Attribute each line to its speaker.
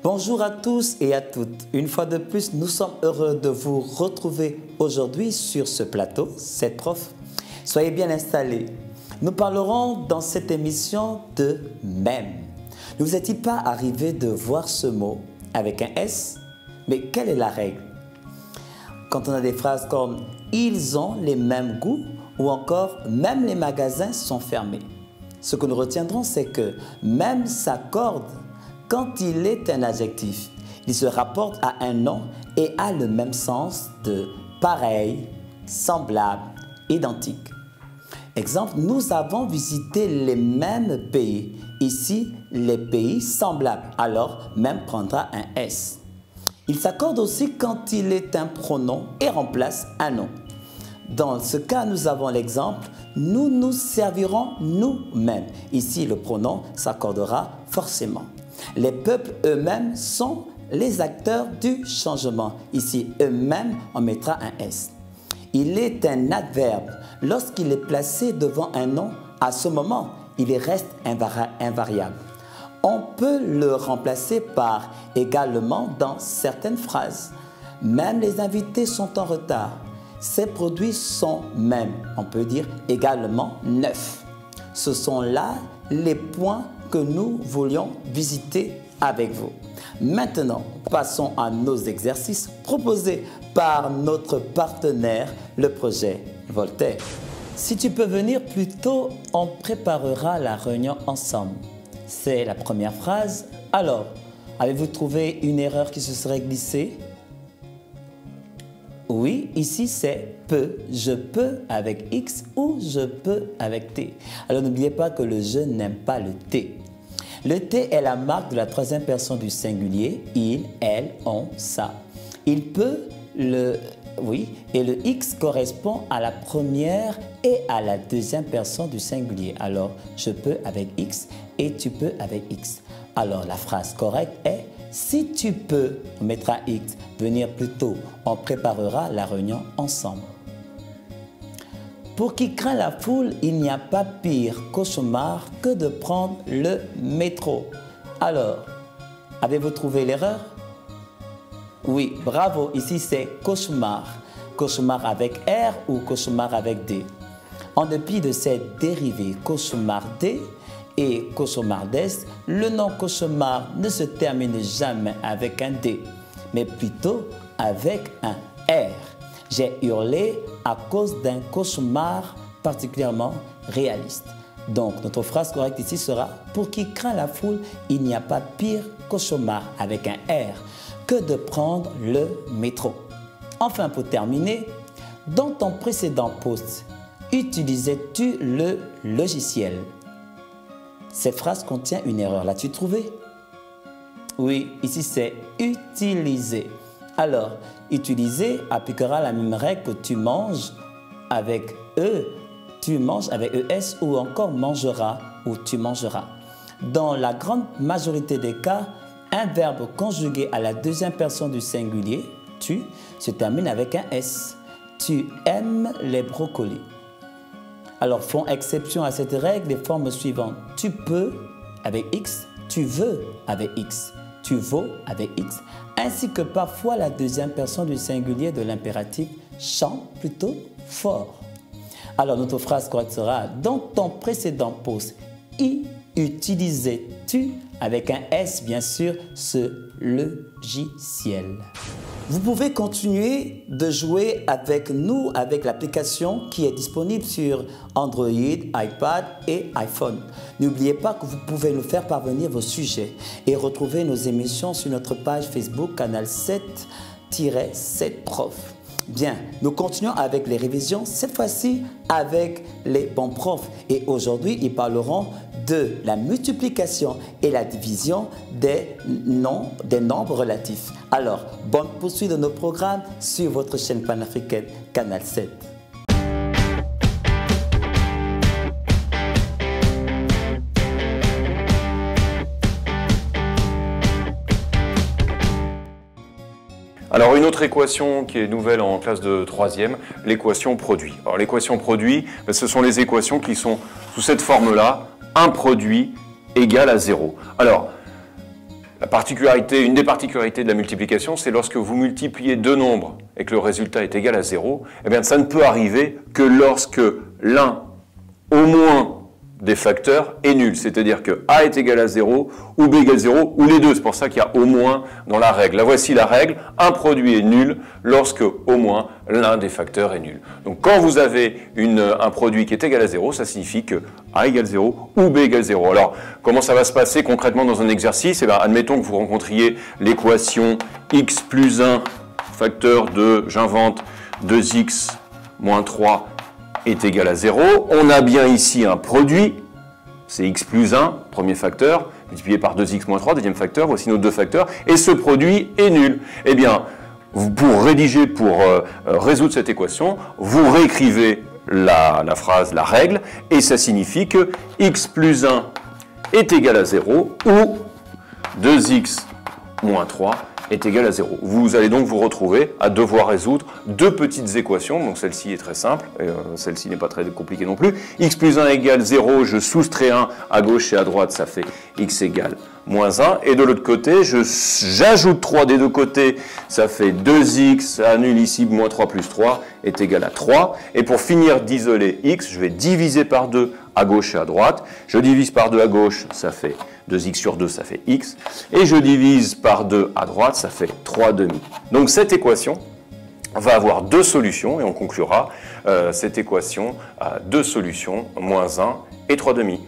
Speaker 1: Bonjour à tous et à toutes. Une fois de plus, nous sommes heureux de vous retrouver aujourd'hui sur ce plateau, C'est Prof. Soyez bien installés. Nous parlerons dans cette émission de « même ». Ne vous est-il pas arrivé de voir ce mot avec un S? Mais quelle est la règle? Quand on a des phrases comme « ils ont les mêmes goûts » ou encore « même les magasins sont fermés ». Ce que nous retiendrons, c'est que « même » s'accorde quand il est un adjectif. Il se rapporte à un nom et a le même sens de pareil, semblable, identique. Exemple, nous avons visité les mêmes pays. Ici, les pays semblables. Alors, même prendra un S. Il s'accorde aussi quand il est un pronom et remplace un nom. Dans ce cas, nous avons l'exemple « nous nous servirons nous-mêmes ». Ici, le pronom s'accordera forcément. Les peuples eux-mêmes sont les acteurs du changement. Ici, eux-mêmes, on mettra un S. Il est un adverbe. Lorsqu'il est placé devant un nom, à ce moment, il reste invariable. On peut le remplacer par « également » dans certaines phrases. Même les invités sont en retard. Ces produits sont même, on peut dire également neufs. Ce sont là les points que nous voulions visiter avec vous. Maintenant, passons à nos exercices proposés par notre partenaire, le projet Voltaire. Si tu peux venir plus tôt, on préparera la réunion ensemble. C'est la première phrase. Alors, avez-vous trouvé une erreur qui se serait glissée? Oui, ici c'est peut. Je peux avec X ou je peux avec T. Alors n'oubliez pas que le je n'aime pas le T. Le T est la marque de la troisième personne du singulier. Il, elle, on, ça. Il peut, oui, et le X correspond à la première et à la deuxième personne du singulier. Alors, je peux avec X et tu peux avec X. Alors, la phrase correcte est « Si tu peux, on mettra X, venir plus tôt, on préparera la réunion ensemble. » Pour qui craint la foule, il n'y a pas pire cauchemar que de prendre le métro. Alors, avez-vous trouvé l'erreur? Oui, bravo, ici c'est cauchemar. Cauchemar avec R ou cauchemar avec D. En dépit de cette dérivée cauchemardé et cauchemardesque, le nom cauchemar ne se termine jamais avec un D, mais plutôt avec un R. J'ai hurlé à cause d'un cauchemar particulièrement réaliste. Donc, notre phrase correcte ici sera « Pour qui craint la foule, il n'y a pas pire cauchemar avec un R que de prendre le métro. » Enfin, pour terminer, dans ton précédent post, utilisais-tu le logiciel? Cette phrase contient une erreur. L'as-tu trouvée? Oui, ici c'est « utiliser ». Alors, utiliser appliquera la même règle que tu manges avec E, tu manges avec ES ou encore mangera ou tu mangeras. Dans la grande majorité des cas, un verbe conjugué à la deuxième personne du singulier, tu, se termine avec un S. Tu aimes les brocolis. Alors, font exception à cette règle les formes suivantes. Tu peux avec X, tu veux avec X, tu vaux avec X, ainsi que parfois la deuxième personne du singulier de l'impératif chante plutôt fort. Alors, notre phrase correcte sera « Dans ton précédent post, utilisais-tu » avec un S, bien sûr, ce logiciel. Vous pouvez continuer de jouer avec nous avec l'application qui est disponible sur Android, iPad et iPhone. N'oubliez pas que vous pouvez nous faire parvenir vos sujets et retrouver nos émissions sur notre page Facebook Canal 7-7prof. Bien, nous continuons avec les révisions, cette fois-ci avec les bons profs. Et aujourd'hui, ils parleront de la multiplication et la division des nombres relatifs. Alors, bonne poursuite de nos programmes sur votre chaîne panafricaine Canal 7.
Speaker 2: Alors une autre équation qui est nouvelle en classe de 3e, l'équation produit. Alors l'équation produit, ce sont les équations qui sont sous cette forme-là, un produit égale à 0. Alors, Une des particularités de la multiplication, c'est lorsque vous multipliez deux nombres et que le résultat est égal à 0, eh bien ça ne peut arriver que lorsque l'un, au moins, des facteurs est nul. C'est-à-dire que A est égal à 0, ou B égale 0, ou les deux. C'est pour ça qu'il y a au moins dans la règle. Là, voici la règle. Un produit est nul lorsque, au moins, l'un des facteurs est nul. Donc, quand vous avez un produit qui est égal à 0, ça signifie que A égale 0 ou B égale 0. Alors, comment ça va se passer concrètement dans un exercice? Eh bien, admettons que vous rencontriez l'équation x plus 1, facteur de, j'invente, 2x moins 3 est égal à 0. On a bien ici un produit, c'est x plus 1, premier facteur, multiplié par 2x moins 3, deuxième facteur, voici nos deux facteurs, et ce produit est nul. Eh bien, pour résoudre cette équation, vous réécrivez la phrase, la règle, et ça signifie que x plus 1 est égal à 0, ou 2x moins 3 est égal à 0. Vous allez donc vous retrouver à devoir résoudre deux petites équations. Donc celle-ci est très simple, celle-ci n'est pas très compliquée non plus. X plus 1 égale 0, je soustrais 1 à gauche et à droite, ça fait x égale moins 1. Et de l'autre côté, j'ajoute 3 des deux côtés, ça fait 2x, ça annule ici, moins 3 plus 3 est égal à 3. Et pour finir d'isoler x, je vais diviser par 2 à gauche et à droite. Je divise par 2 à gauche, ça fait 2x sur 2, ça fait x. Et je divise par 2 à droite, ça fait 3 demi. Donc cette équation va avoir deux solutions, et on conclura cette équation à deux solutions, moins 1 et 3 demi.